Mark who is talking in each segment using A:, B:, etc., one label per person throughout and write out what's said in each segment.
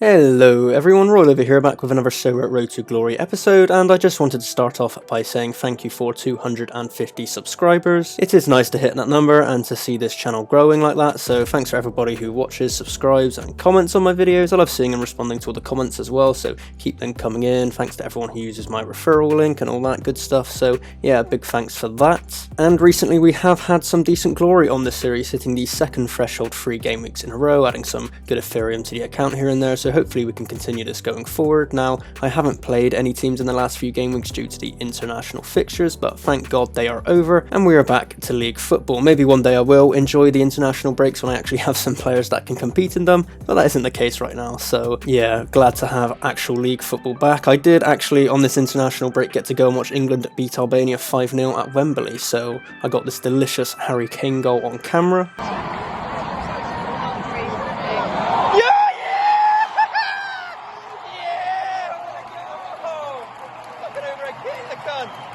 A: Hello everyone, Royalivi here, back with another Sorare Road to Glory episode, and I just wanted to start off by saying thank you for 250 subscribers. It is nice to hit that number and to see this channel growing like that, so thanks for everybody who watches, subscribes and comments on my videos. I love seeing and responding to all the comments as well, so keep them coming in. Thanks to everyone who uses my referral link and all that good stuff, so yeah, big thanks for that. And recently we have had some decent glory on this series, hitting the second threshold 3 game weeks in a row, adding some good Ethereum to the account here and there, so hopefully we can continue this going forward. Now, I haven't played any teams in the last few game weeks due to the international fixtures, but thank God they are over and we are back to league football. Maybe one day I will enjoy the international breaks when I actually have some players that can compete in them, but that isn't the case right now, so yeah, glad to have actual league football back. I did actually on this international break get to go and watch England beat Albania 5-0 at Wembley, so I got this delicious Harry Kane goal on camera.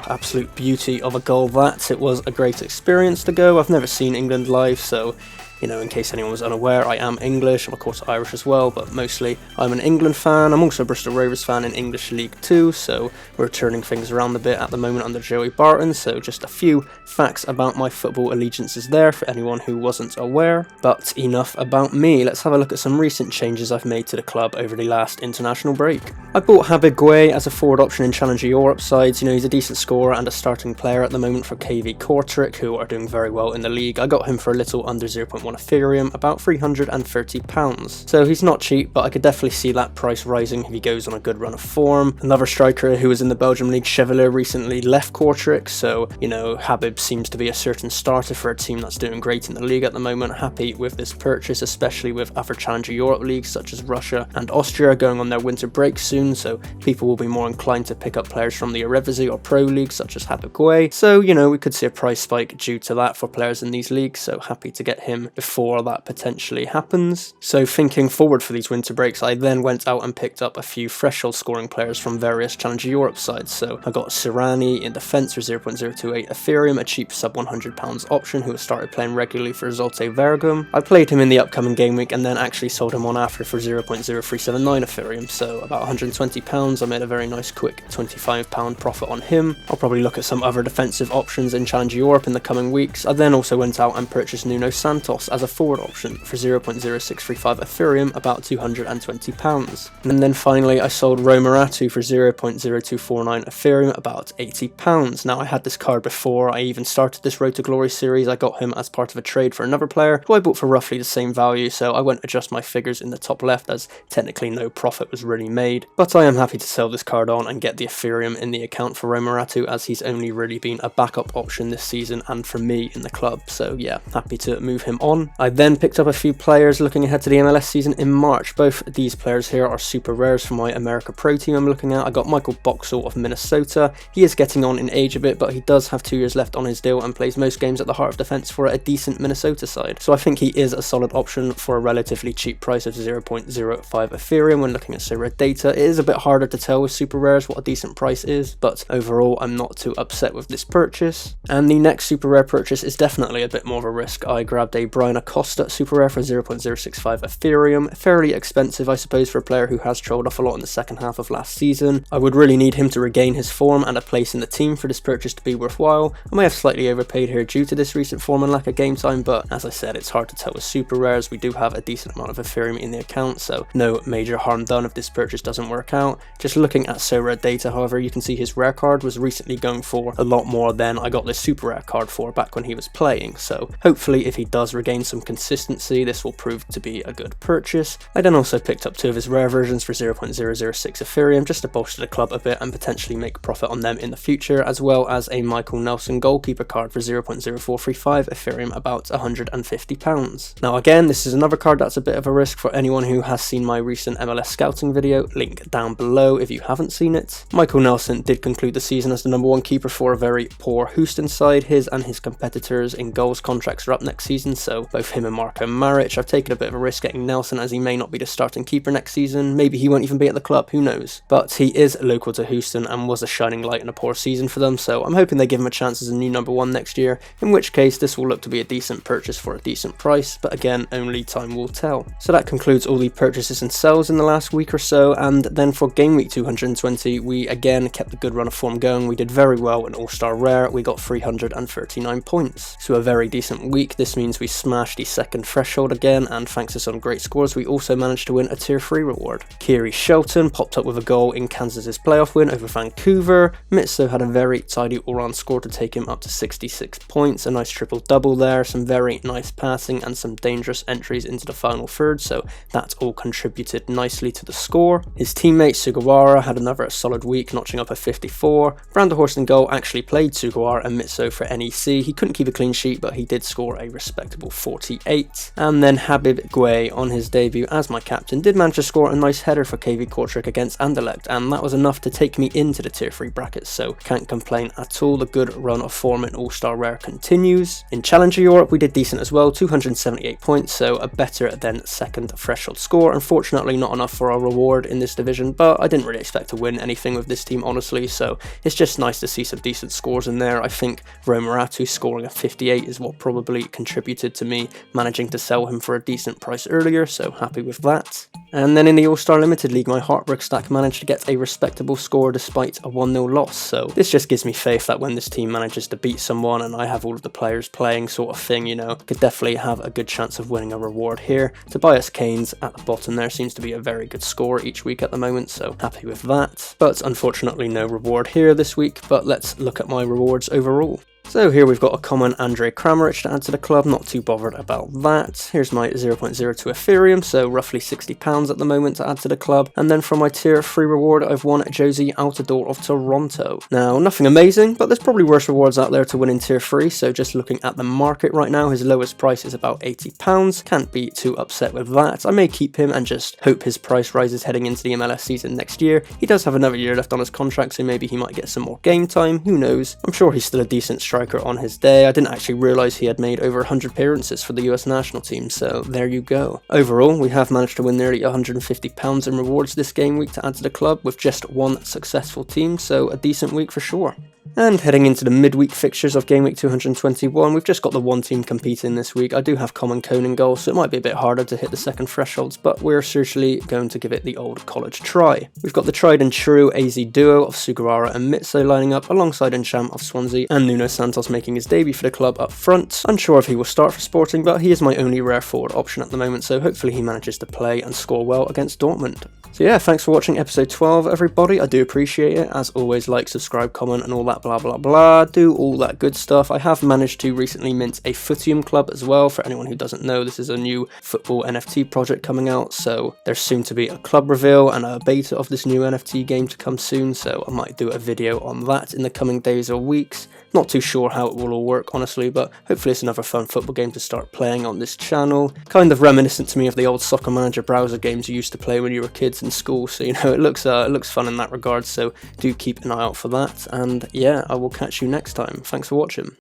A: Absolute beauty of a goal that. It was a great experience to go. I've never seen England live, so you know, in case anyone was unaware, I am English. I'm of course Irish as well, but mostly I'm an England fan. I'm also a Bristol Rovers fan in English League 2, so we're turning things around a bit at the moment under Joey Barton, so just a few facts about my football allegiances there for anyone who wasn't aware. But enough about me, let's have a look at some recent changes I've made to the club over the last international break. I bought Habib Gueye as a forward option in Challenger Europe sides. You know, he's a decent scorer and a starting player at the moment for KV Kortrijk, who are doing very well in the league. I got him for a little under 0.1 Ethereum, about £330. So he's not cheap, but I could definitely see that price rising if he goes on a good run of form. Another striker who was in the Belgium League, Chevalier, recently left Kortrijk, so you know, Habib seems to be a certain starter for a team that's doing great in the league at the moment. Happy with this purchase, especially with other Challenger Europe leagues such as Russia and Austria going on their winter break soon, so people will be more inclined to pick up players from the Eredivisie or Pro League such as Habib Gueye. So you know, we could see a price spike due to that for players in these leagues, so happy to get him before that potentially happens. So thinking forward for these winter breaks, I then went out and picked up a few threshold scoring players from various Challenger Europe sides. So I got Sorare in defence for 0.028 Ethereum, a cheap sub £100 option who has started playing regularly for Zulte Waregem. I played him in the upcoming game week and then actually sold him on after for 0.0379 Ethereum, so about £120. I made a very nice quick £25 profit on him. I'll probably look at some other defensive options in Challenger Europe in the coming weeks. I then also went out and purchased Nuno Santos as a forward option for 0.0635 Ethereum, about £220. And then finally I sold Romaratu for 0.0249 Ethereum, about £80. Now I had this card before I even started this Road to Glory series. I got him as part of a trade for another player who I bought for roughly the same value, so I won't adjust my figures in the top left as technically no profit was really made. But I am happy to sell this card on and get the Ethereum in the account for Romaratu, as he's only really been a backup option this season and for me in the club, so yeah, happy to move him on. I then picked up a few players looking ahead to the MLS season in March. Both these players here are super rares for my America Pro team I'm looking at. I got Michael Boxall of Minnesota. He is getting on in age a bit, but he does have 2 years left on his deal and plays most games at the heart of defence for a decent Minnesota side. So I think he is a solid option for a relatively cheap price of 0.05 Ethereum when looking at Sorare data. It is a bit harder to tell with super rares what a decent price is, but overall I'm not too upset with this purchase. And the next super rare purchase is definitely a bit more of a risk. I grabbed a Brian Acosta super rare for 0.065 Ethereum. Fairly expensive, I suppose, for a player who has trolled off a lot in the second half of last season. I would really need him to regain his form and a place in the team for this purchase to be worthwhile. I may have slightly overpaid here due to this recent form and lack of game time, but as I said, it's hard to tell with super rares. We do have a decent amount of Ethereum in the account, so no major harm done if this purchase doesn't work out. Just looking at Sorare data, however, you can see his rare card was recently going for a lot more than I got this super rare card for back when he was playing, so hopefully if he does regain some consistency, this will prove to be a good purchase. I then also picked up 2 of his rare versions for 0.006 Ethereum just to bolster the club a bit and potentially make profit on them in the future, as well as a Michael Nelson goalkeeper card for 0.0435 Ethereum, about £150. Now again, this is another card that's a bit of a risk for anyone who has seen my recent MLS scouting video, link down below if you haven't seen it. Michael Nelson did conclude the season as the #1 keeper for a very poor Houston side. His and his competitors in goals contracts are up next season, so so both him and Marko Maric. I've taken a bit of a risk getting Nelson, as he may not be the starting keeper next season. Maybe he won't even be at the club, who knows. But he is local to Houston and was a shining light in a poor season for them, so I'm hoping they give him a chance as a new number 1 next year, in which case this will look to be a decent purchase for a decent price, but again, only time will tell. So that concludes all the purchases and sells in the last week or so, and then for Game Week 220, we again kept a good run of form going. We did very well in All-Star Rare, we got 339 points. So a very decent week. This means we smashed the second threshold again, and thanks to some great scores, we also managed to win a tier 3 reward. Kiri Shelton popped up with a goal in Kansas's playoff win over Vancouver. Mitso had a very tidy all-round score to take him up to 66 points, a nice triple-double there, some very nice passing and some dangerous entries into the final third, so that all contributed nicely to the score. His teammate Sugawara had another solid week, notching up a 54. Branderhorst in goal actually played Sugawara and Mitso for NEC. He couldn't keep a clean sheet, but he did score a respectable 48. And then Habib Gueye, on his debut as my captain, did manage to score a nice header for KV Kortrijk against Anderlecht, and that was enough to take me into the tier 3 brackets, so can't complain at all. The good run of form in All-Star Rare continues. In Challenger Europe we did decent as well, 278 points, so a better than second threshold score. Unfortunately not enough for our reward in this division, but I didn't really expect to win anything with this team honestly, so it's just nice to see some decent scores in there. I think Romaratu scoring a 58 is what probably contributed to me managing to sell him for a decent price earlier, so happy with that. And then in the All-Star Limited League, my Heartbreak stack managed to get a respectable score despite a 1-0 loss, so this just gives me faith that when this team manages to beat someone and I have all of the players playing sort of thing, you know, could definitely have a good chance of winning a reward here. Tobias Keynes at the bottom there seems to be a very good score each week at the moment, so happy with that. But unfortunately no reward here this week, but let's look at my rewards overall. So here we've got a common Andrej Kramaric to add to the club, not too bothered about that. Here's my 0.02 Ethereum, so roughly £60 at the moment to add to the club. And then for my tier 3 reward, I've won Josie Altidore of Toronto. Now, nothing amazing, but there's probably worse rewards out there to win in tier 3, so just looking at the market right now, his lowest price is about £80. Can't be too upset with that. I may keep him and just hope his price rises heading into the MLS season next year. He does have another year left on his contract, so maybe he might get some more game time, who knows. I'm sure he's still a decent striker on his day. I didn't actually realise he had made over 100 appearances for the US national team, so there you go. Overall, we have managed to win nearly £150 in rewards this game week to add to the club with just one successful team, so a decent week for sure. And heading into the midweek fixtures of Game Week 221, we've just got the one team competing this week. I do have Common Cone in goal, so it might be a bit harder to hit the second thresholds, but we're seriously going to give it the old college try. We've got the tried and true AZ duo of Sugawara and Mitso lining up alongside Encham of Swansea, and Nuno Santos making his debut for the club up front. Unsure if he will start for Sporting, but he is my only rare forward option at the moment, so hopefully he manages to play and score well against Dortmund. So yeah, thanks for watching episode 12 everybody, I do appreciate it. As always, like, subscribe, comment and all that blah blah blah, do all that good stuff. I have managed to recently mint a Footium club as well. For anyone who doesn't know, this is a new football NFT project coming out, so there's soon to be a club reveal and a beta of this new NFT game to come soon, so I might do a video on that in the coming days or weeks. Not too sure how it will all work honestly, but hopefully it's another fun football game to start playing on this channel. Kind of reminiscent to me of the old Soccer Manager browser games you used to play when you were kids in school, so you know, it looks fun in that regard, so do keep an eye out for that. And yeah, I will catch you next time. Thanks for watching.